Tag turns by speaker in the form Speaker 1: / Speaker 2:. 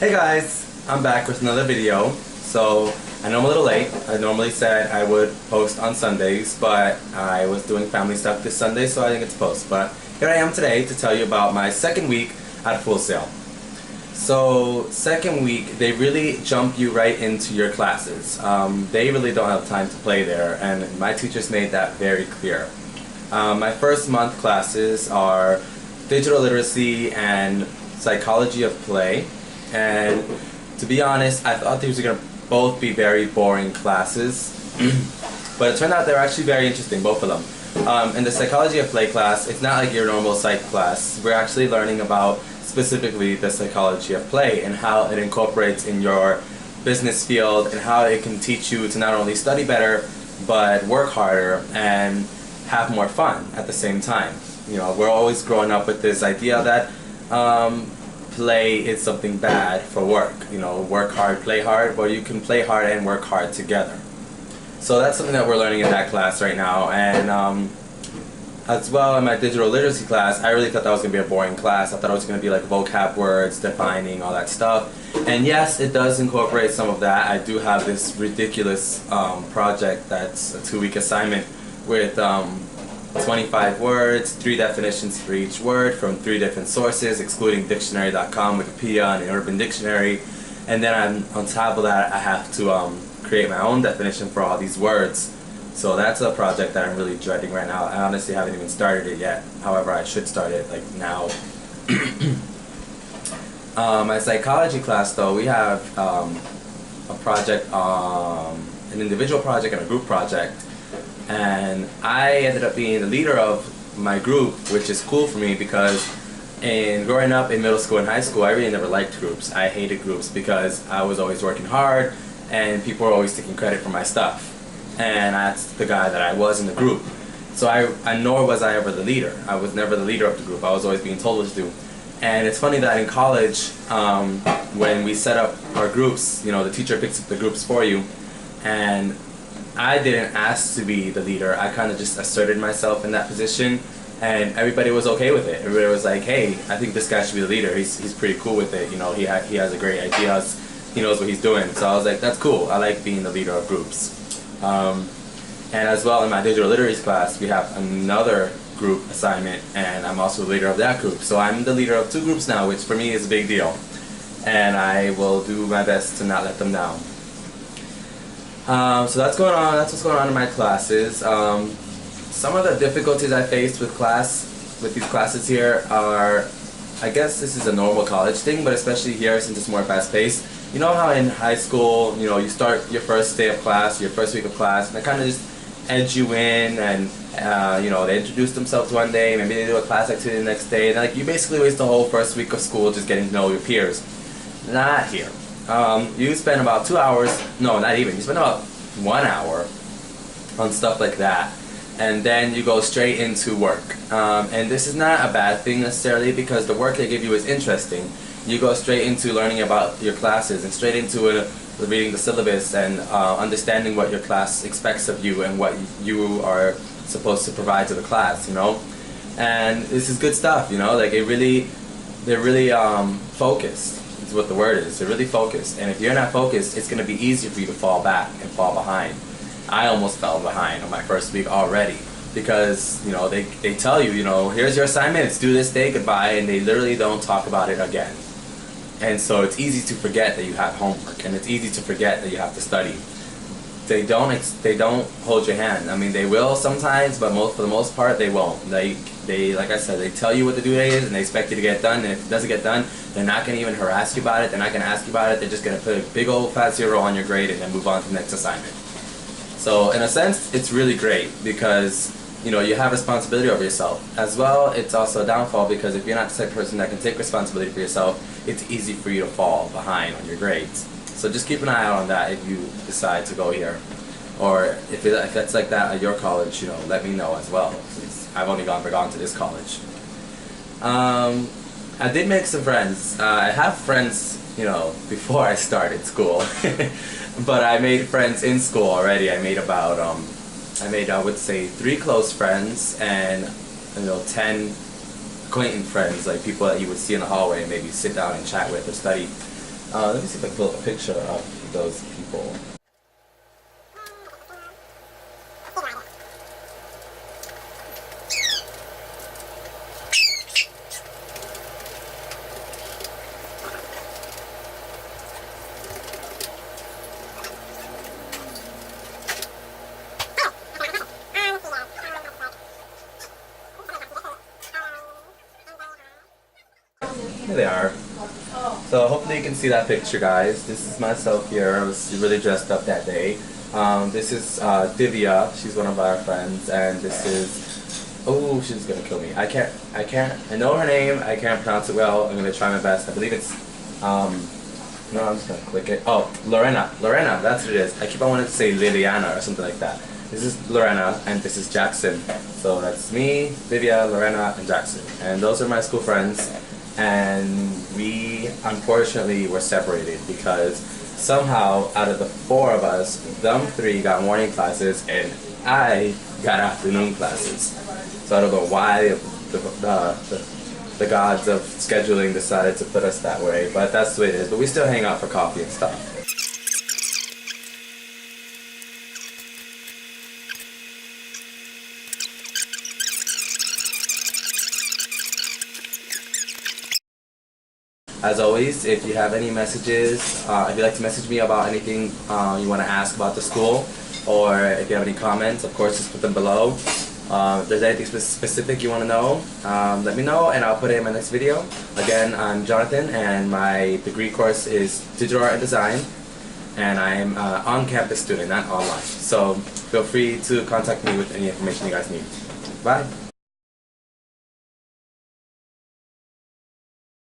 Speaker 1: Hey guys, I'm back with another video. So I know I'm a little late. I normally said I would post on Sundays, but I was doing family stuff this Sunday, so I didn't get to post. But here I am today to tell you about my second week at Full Sail. So second week, they really jump you right into your classes. They really don't have time to play there, and my teachers made that very clear. My first month classes are digital literacy and psychology of play. And to be honest, I thought these were going to both be very boring classes, but it turned out they were actually very interesting, both of them. In the psychology of play class, it's not like your normal psych class. We're actually learning about specifically the psychology of play and how it incorporates in your business field and how it can teach you to not only study better, but work harder and have more fun at the same time. You know, we're always growing up with this idea that play is something bad for work. You know, work hard, play hard, but you can play hard and work hard together. So that's something that we're learning in that class right now. And as well in my digital literacy class, I really thought that was going to be a boring class. I thought it was going to be like vocab words, defining, all that stuff. And yes, it does incorporate some of that. I do have this ridiculous project that's a 2-week assignment with 25 words, 3 definitions for each word from 3 different sources, excluding dictionary.com, Wikipedia, and Urban Dictionary. And then on top of that, I have to create my own definition for all these words. So that's a project that I'm really dreading right now. I honestly haven't even started it yet. However, I should start it like now. My psychology class, though, we have a project, an individual project and a group project. And I ended up being the leader of my group, which is cool for me because in growing up in middle school and high school, I really never liked groups. I hated groups because I was always working hard and people were always taking credit for my stuff. And that's the guy that I was in the group. So nor was I ever the leader. I was never the leader of the group. I was always being told what to do. And it's funny that in college, when we set up our groups, you know, the teacher picks up the groups for you, and I didn't ask to be the leader. I kind of just asserted myself in that position, and everybody was okay with it. Everybody was like, "Hey, I think this guy should be the leader. He's pretty cool with it. You know, he has a great idea. He knows what he's doing." So I was like, "That's cool. I like being the leader of groups." And as well in my digital literacy class, we have another group assignment, and I'm also the leader of that group. So I'm the leader of 2 groups now, which for me is a big deal, and I will do my best to not let them down. So that's going on. That's what's going on in my classes. Some of the difficulties I faced with these classes here are, I guess this is a normal college thing, but especially here since it's more fast-paced. You know how in high school, you know, you start your first day of class, your first week of class, and they kind of just edge you in, and you know, they introduce themselves one day, maybe they do a class activity the next day, and like you basically waste the whole first week of school just getting to know your peers. Not here. You spend about 2 hours, no, not even, you spend about 1 hour on stuff like that, and then you go straight into work. And this is not a bad thing necessarily because the work they give you is interesting. You go straight into learning about your classes and straight into reading the syllabus and understanding what your class expects of you and what you are supposed to provide to the class, you know? And this is good stuff, you know? Like they're really focused. Is what the word is. They're really focused, and if you're not focused, it's going to be easier for you to fall back and fall behind. I almost fell behind on my first week already because, you know, they tell you, you know, here's your assignment, it's due this day, goodbye, and they literally don't talk about it again. And so it's easy to forget that you have homework, and it's easy to forget that you have to study. They don't hold your hand. I mean, they will sometimes, but for the most part, they won't. Like I said, they tell you what the due date is, and they expect you to get it done. And if it doesn't get done, they're not going to even harass you about it. They're not going to ask you about it. They're just going to put a big old fat 0 on your grade and then move on to the next assignment. So in a sense, it's really great because, you know, you have responsibility over yourself. As well, it's also a downfall because if you're not the type of person that can take responsibility for yourself, it's easy for you to fall behind on your grades. So just keep an eye out on that if you decide to go here. Or if it's like that at your college, you know, let me know as well, since I've only gone to this college. I did make some friends. I have friends, you know, before I started school, but I made friends in school already. I made I would say 3 close friends and, you know, 10 acquaintance friends, like people that you would see in the hallway and maybe sit down and chat with or study. Let me see if I can pull up a picture of those people. Here they are. So hopefully you can see that picture, guys. This is myself here. I was really dressed up that day. This is Divya. She's one of our friends, and this is, oh, she's gonna kill me. I can't. I know her name. I can't pronounce it well. I'm gonna try my best. I believe it's no, I'm just gonna click it. Oh, Lorena. Lorena, that's what it is. I keep on wanting to say Liliana or something like that. This is Lorena, and this is Jackson. So that's me, Divya, Lorena, and Jackson. And those are my school friends. And we unfortunately were separated because somehow out of the four of us, them three got morning classes and I got afternoon classes. So I don't know why the gods of scheduling decided to put us that way, but that's the way it is. But we still hang out for coffee and stuff. As always, if you have any messages, if you'd like to message me about anything you want to ask about the school, or if you have any comments, of course, just put them below. If there's anything specific you want to know, let me know and I'll put it in my next video. Again, I'm Jonathan and my degree course is Digital Art and Design, and I'm an on-campus student, not online. So feel free to contact me with any information you guys need. Bye!